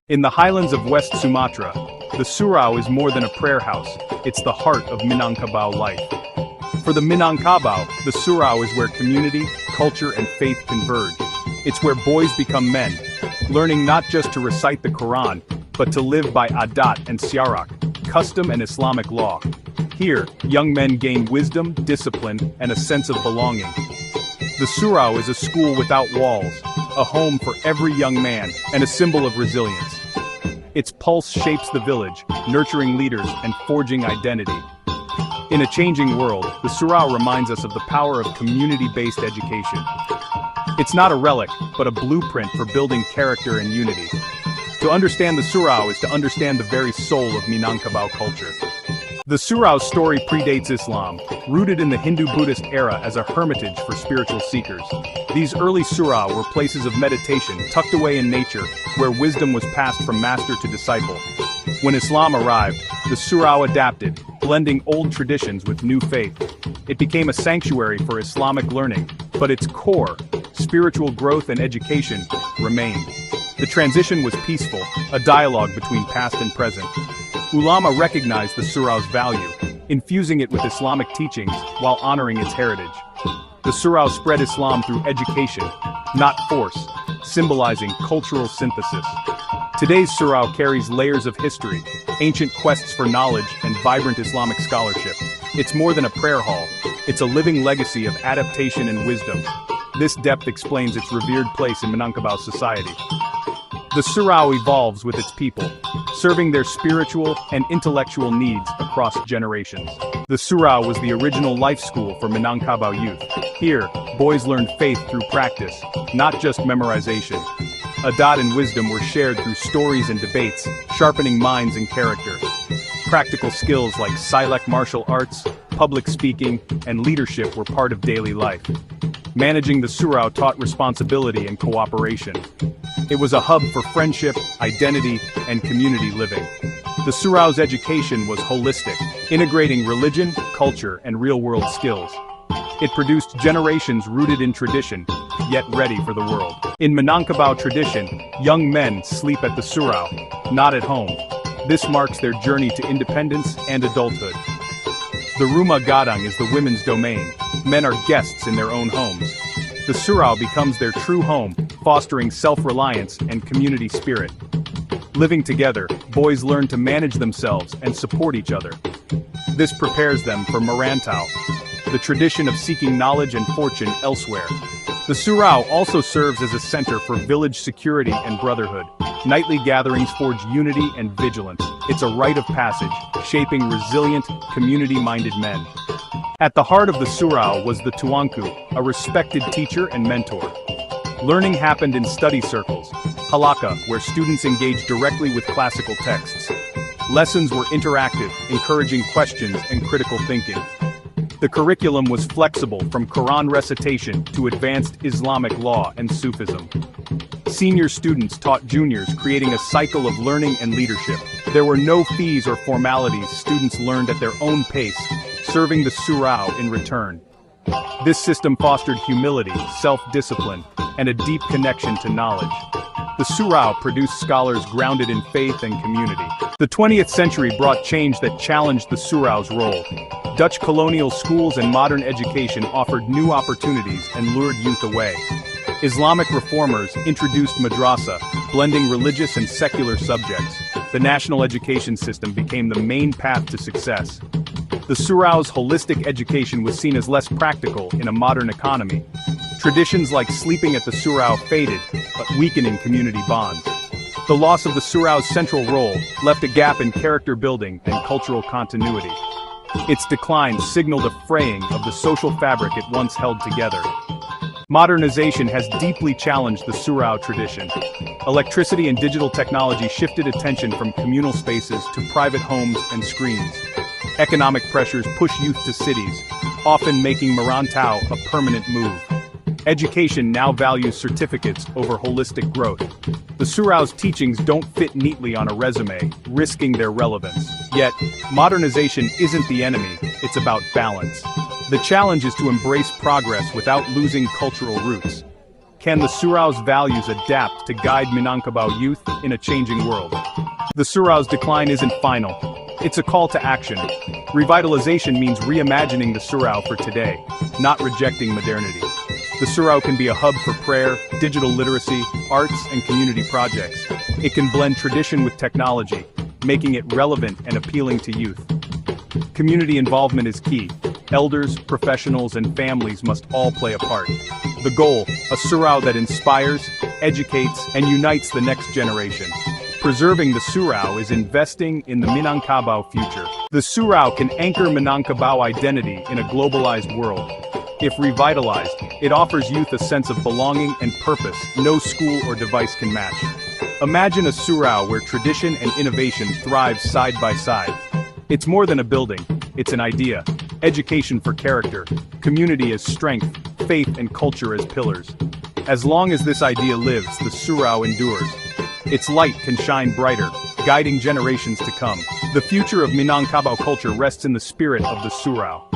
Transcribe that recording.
In the highlands of West Sumatra, the Surau is more than a prayer house, it's the heart of Minangkabau life. For the Minangkabau, the Surau is where community, culture and faith converge. It's where boys become men, learning not just to recite the Quran, but to live by adat and syarak, custom and Islamic law. Here, young men gain wisdom, discipline, and a sense of belonging. The Surau is a school without walls, a home for every young man, and a symbol of resilience. Its pulse shapes the village, nurturing leaders and forging identity. In a changing world, the Surau reminds us of the power of community-based education. It's not a relic, but a blueprint for building character and unity. To understand the Surau is to understand the very soul of Minangkabau culture. The Surau's story predates Islam, rooted in the Hindu-Buddhist era as a hermitage for spiritual seekers. These early Surau were places of meditation tucked away in nature, where wisdom was passed from master to disciple. When Islam arrived, the Surau adapted, blending old traditions with new faith. It became a sanctuary for Islamic learning, but its core, spiritual growth and education, remained. The transition was peaceful, a dialogue between past and present. Ulama recognized the Surau's value, infusing it with Islamic teachings while honoring its heritage. The Surau spread Islam through education, not force, symbolizing cultural synthesis. Today's Surau carries layers of history, ancient quests for knowledge, and vibrant Islamic scholarship. It's more than a prayer hall, it's a living legacy of adaptation and wisdom. This depth explains its revered place in Minangkabau society. The Surau evolves with its people, serving their spiritual and intellectual needs across generations. The Surau was the original life school for Minangkabau youth. Here, boys learned faith through practice, not just memorization. Adat and wisdom were shared through stories and debates, sharpening minds and character. Practical skills like Silek martial arts, public speaking, and leadership were part of daily life. Managing the Surau taught responsibility and cooperation. It was a hub for friendship, identity, and community living. The Surau's education was holistic, integrating religion, culture, and real-world skills. It produced generations rooted in tradition, yet ready for the world. In Minangkabau tradition, young men sleep at the Surau, not at home. This marks their journey to independence and adulthood. The Rumah Gadang is the women's domain. Men are guests in their own homes. The Surau becomes their true home, fostering self-reliance and community spirit. Living together, boys learn to manage themselves and support each other. This prepares them for Marantau, the tradition of seeking knowledge and fortune elsewhere. The Surau also serves as a center for village security and brotherhood. Nightly gatherings forge unity and vigilance. It's a rite of passage, shaping resilient, community-minded men. At the heart of the Surau was the Tuanku, a respected teacher and mentor. Learning happened in study circles, halakha, where students engaged directly with classical texts. Lessons were interactive, encouraging questions and critical thinking. The curriculum was flexible, from Quran recitation to advanced Islamic law and Sufism. Senior students taught juniors, creating a cycle of learning and leadership. There were no fees or formalities, students learned at their own pace, serving the Surau in return. This system fostered humility, self-discipline, and a deep connection to knowledge. The Surau produced scholars grounded in faith and community. The 20th century brought change that challenged the Surau's role. Dutch colonial schools and modern education offered new opportunities and lured youth away. Islamic reformers introduced madrasa, blending religious and secular subjects. The national education system became the main path to success. The Surau's holistic education was seen as less practical in a modern economy. Traditions like sleeping at the Surau faded, but weakening community bonds. The loss of the Surau's central role left a gap in character building and cultural continuity. Its decline signaled a fraying of the social fabric it once held together. Modernization has deeply challenged the Surau tradition. Electricity and digital technology shifted attention from communal spaces to private homes and screens. Economic pressures push youth to cities, often making Marantau a permanent move. Education now values certificates over holistic growth. The Surau's teachings don't fit neatly on a resume, risking their relevance. Yet, modernization isn't the enemy, it's about balance. The challenge is to embrace progress without losing cultural roots. Can the Surau's values adapt to guide Minangkabau youth in a changing world? The Surau's decline isn't final. It's a call to action. Revitalization means reimagining the Surau for today, not rejecting modernity. The Surau can be a hub for prayer, digital literacy, arts, and community projects. It can blend tradition with technology, making it relevant and appealing to youth. Community involvement is key. Elders, professionals, and families must all play a part. The goal, a Surau that inspires, educates, and unites the next generation. Preserving the Surau is investing in the Minangkabau future. The Surau can anchor Minangkabau identity in a globalized world. If revitalized, it offers youth a sense of belonging and purpose no school or device can match. Imagine a Surau where tradition and innovation thrive side by side. It's more than a building, it's an idea. Education for character, community as strength, faith and culture as pillars. As long as this idea lives, the Surau endures. Its light can shine brighter, guiding generations to come. The future of Minangkabau culture rests in the spirit of the Surau.